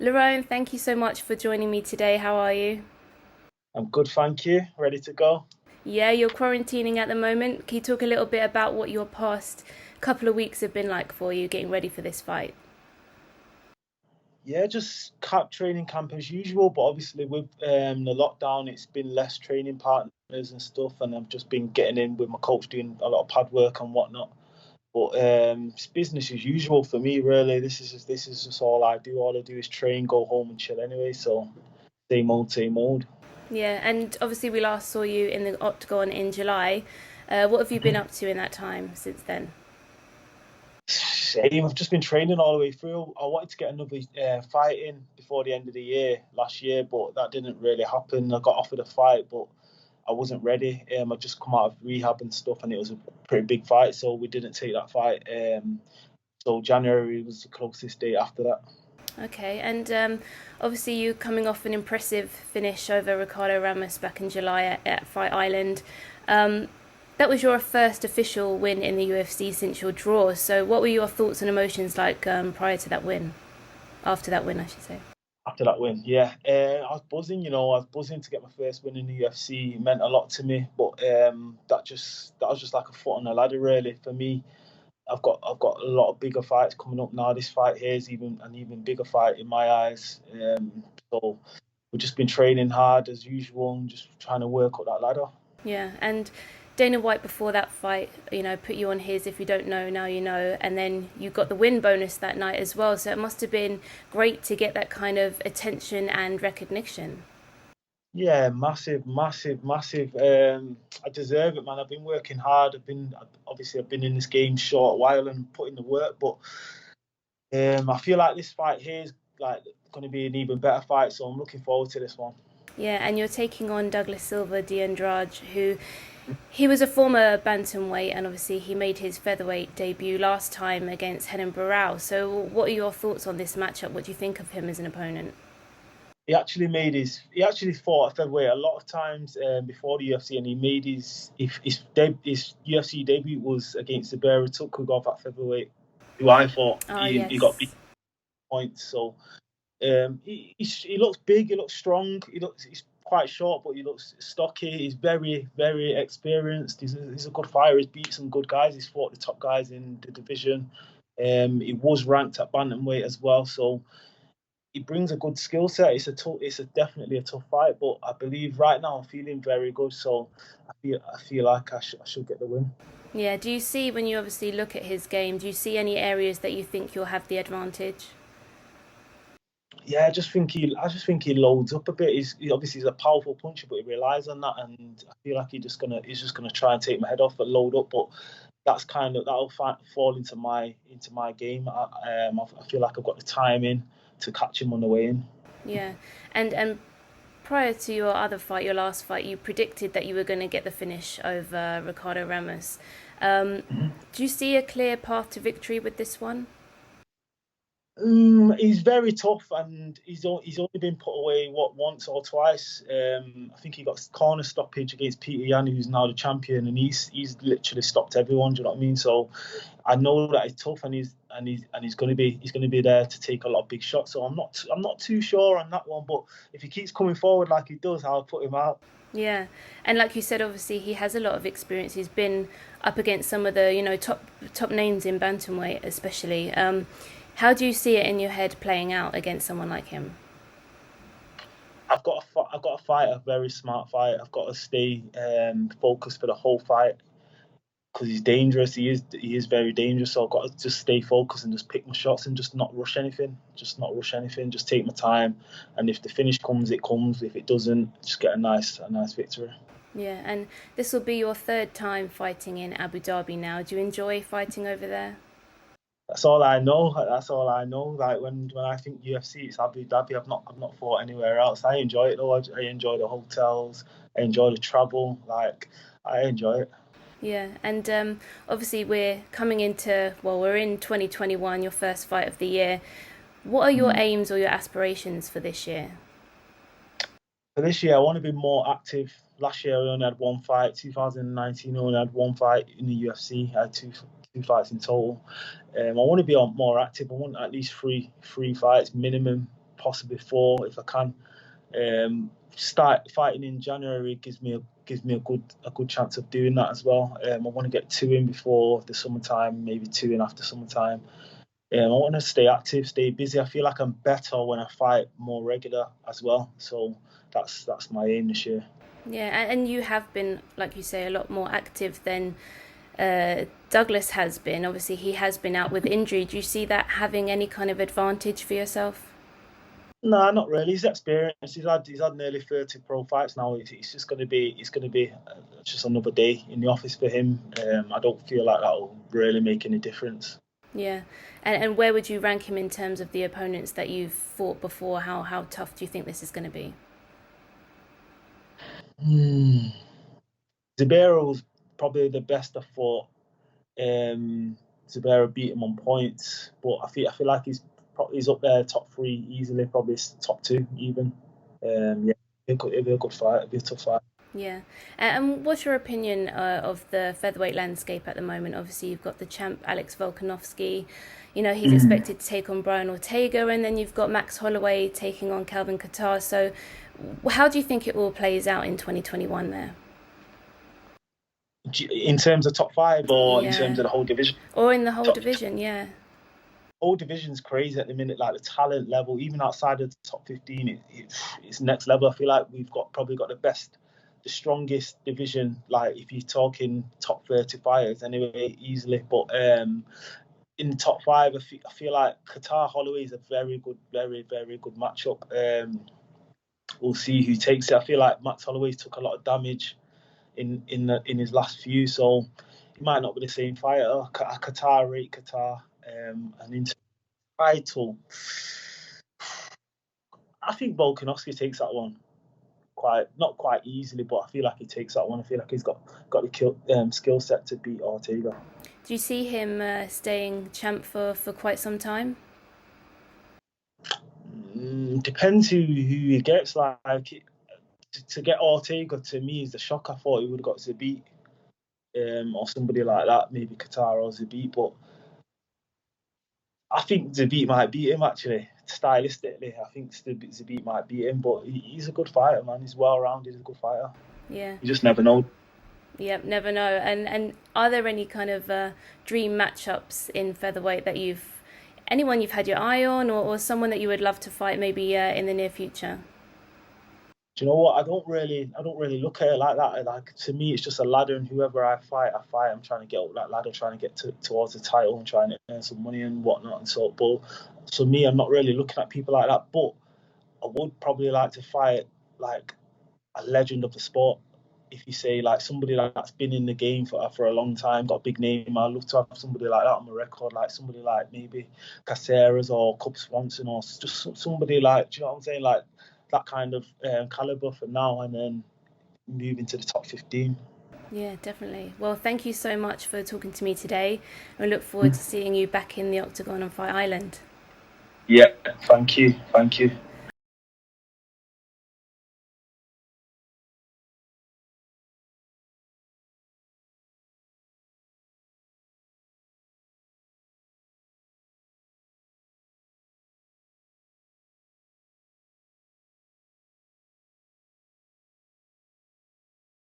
Lerone, thank you so much for joining me today. How are you? I'm good, thank you. Ready to go? Yeah, you're quarantining at the moment. Can you talk a little bit about what your past couple of weeks have been like for you getting ready for this fight? Yeah, just training camp as usual, but obviously with the lockdown, it's been less training partners and stuff, and I've just been getting in with my coach doing a lot of pad work and whatnot. But it's business as usual for me, really. This is just all I do. All I do is train, go home, and chill anyway. So same old, same old. Yeah, and obviously we last saw you in the Octagon in July. What have you been up to in that time since then? Same. I've just been training all the way through. I wanted to get another fight in before the end of the year last year, but that didn't really happen. I got offered a fight, but I wasn't ready. I just come out of rehab and stuff, and it was a pretty big fight, so we didn't take that fight. So January was the closest date after that. Okay, and obviously you coming off an impressive finish over Ricardo Ramos back in July at Fight Island. Um, that was your first official win in the UFC since your draw. So, what were your thoughts and emotions like prior to that win? After that win, I should say. After that win, yeah, I was buzzing. I was buzzing to get my first win in the UFC. It meant a lot to me, but that was just like a foot on the ladder, really, for me. I've got a lot of bigger fights coming up now. This fight here is even an even bigger fight in my eyes. So we've just been training hard as usual and just trying to work up that ladder. Yeah, and Dana White before that fight, put you on his if you don't know, now you know, and then you got the win bonus that night as well. So it must have been great to get that kind of attention and recognition. Yeah, massive, massive, massive. I deserve it, man. I've been working hard. I've been in this game short while and putting the work, but I feel like this fight here is like going to be an even better fight. So I'm looking forward to this one. Yeah, and you're taking on Douglas Silva de Andrade, who he was a former bantamweight, and obviously he made his featherweight debut last time against Henan Barrow. So, what are your thoughts on this matchup? What do you think of him as an opponent? He actually fought at featherweight a lot of times before the UFC, and he made his UFC debut was against the bearer Tukhugov at featherweight, who I thought Ah, he got big yes. points. So he looks big, he looks strong, he's quite short, but he looks stocky. He's very very experienced. He's a good fighter. He's beat some good guys. He's fought the top guys in the division. He was ranked at bantamweight as well, so he brings a good skill set. It's definitely a tough fight, but I believe right now I'm feeling very good. So I feel like I should get the win. Yeah, do you see when you obviously look at his game, do you see any areas that you think you'll have the advantage? Yeah, I just think he loads up a bit. Obviously he's a powerful puncher, but he relies on that, and I feel like he's just gonna try and take my head off and load up. But that'll fall into my game. I feel like I've got the timing to catch him on the way in. Yeah, and prior to your other fight, your last fight, you predicted that you were going to get the finish over Ricardo Ramos. Um, do you see a clear path to victory with this one? He's very tough, and he's only been put away once or twice. I think he got corner stoppage against Peter Yan, who's now the champion, and he's literally stopped everyone. Do you know what I mean? So I know that he's tough, and he's going to be there to take a lot of big shots. So I'm not too sure on that one, but if he keeps coming forward like he does, I'll put him out. Yeah, and like you said, obviously he has a lot of experience. He's been up against some of the top names in bantamweight, especially. How do you see it in your head playing out against someone like him? I've got to fight a very smart fight. I've got to stay focused for the whole fight because he's dangerous. He is very dangerous. So I've got to just stay focused and just pick my shots and just not rush anything. Just not rush anything. Just take my time. And if the finish comes, it comes. If it doesn't, just get a nice victory. Yeah, and this will be your third time fighting in Abu Dhabi now. Do you enjoy fighting over there? That's all I know. That's all I know. Like when I think UFC, it's Abu Dhabi. I've not fought anywhere else. I enjoy it though. I enjoy the hotels. I enjoy the travel. Like I enjoy it. Yeah, and obviously we're in 2021, your first fight of the year. What are your Mm. aims or your aspirations for this year? For this year, I want to be more active. Last year, I only had one fight. 2019, I only had one fight in the UFC. I had two fights in total. I want to be more active. I want at least three fights minimum possibly 4 if I can. Start fighting in January gives me a good chance of doing that as well. I want to get 2 in before the summertime, maybe 2 in after summertime. I want to stay active, stay busy. I feel like I'm better when I fight more regular as well. So that's my aim this year. Yeah, and you have been, like you say, a lot more active than Douglas has been. Obviously, he has been out with injury. Do you see that having any kind of advantage for yourself? No, not really. He's experienced. He's had nearly 30 pro fights now. It's just going to be just another day in the office for him. I don't feel like that will really make any difference. Yeah, and where would you rank him in terms of the opponents that you've fought before? How tough do you think this is going to be? Zubero was probably the best I fought. Zubero beat him on points, but I feel like he's up there top 3 easily, probably top 2 even. Yeah, it'll be a good fight. It'll be a tough fight. Yeah, and what's your opinion of the featherweight landscape at the moment? Obviously, you've got the champ Alex Volkanovski. You know, he's expected to take on Brian Ortega, and then you've got Max Holloway taking on Calvin Kattar. So, how do you think it all plays out in 2021 there? In terms of top 5 or in terms of the whole division? Or in the whole division, yeah. Whole division's crazy at the minute. Like the talent level, even outside of the top 15, it's next level. I feel like we've probably got the strongest division. Like if you're talking top 30 fighters, anyway, easily. But in the top 5, I feel like Kattar Holloway is a very good, very very good matchup. We'll see who takes it. I feel like Max Holloway took a lot of damage in his last few, so he might not be the same fighter. Kattar rate Kattar. And in title, I think Volkanovski takes that one not quite easily, but I feel like he takes that one. I feel like he's got the skill set to beat Ortega. Do you see him staying champ for quite some time? Depends who he gets. Like to get Ortega, to me, is the shock. I thought he would have got Zabit or somebody like that, maybe Kattar or Zabit, but I think Zabit might beat him, actually. Stylistically, I think Zabit might beat him, but he's a good fighter, man. He's well-rounded, he's a good fighter. Yeah. You just never know. Yep, never know. And are there any kind of dream matchups in featherweight that anyone you've had your eye on, or someone that you would love to fight maybe in the near future? Do you know what? I don't really look at it like that. Like to me, it's just a ladder, and whoever I fight. I'm trying to get up that ladder, trying to get towards the title, and trying to earn some money and whatnot. And so me, I'm not really looking at people like that. But I would probably like to fight like a legend of the sport. If you say like somebody that's been in the game for a long time, got a big name, I'd love to have somebody like that on my record, like somebody like maybe Caceres or Cub Swanson, or just somebody like, do you know what I'm saying, like that kind of caliber for now, and then move into the top 15. Yeah, definitely. Well, thank you so much for talking to me today. I look forward to seeing you back in the octagon on Fight Island. Yeah, thank you.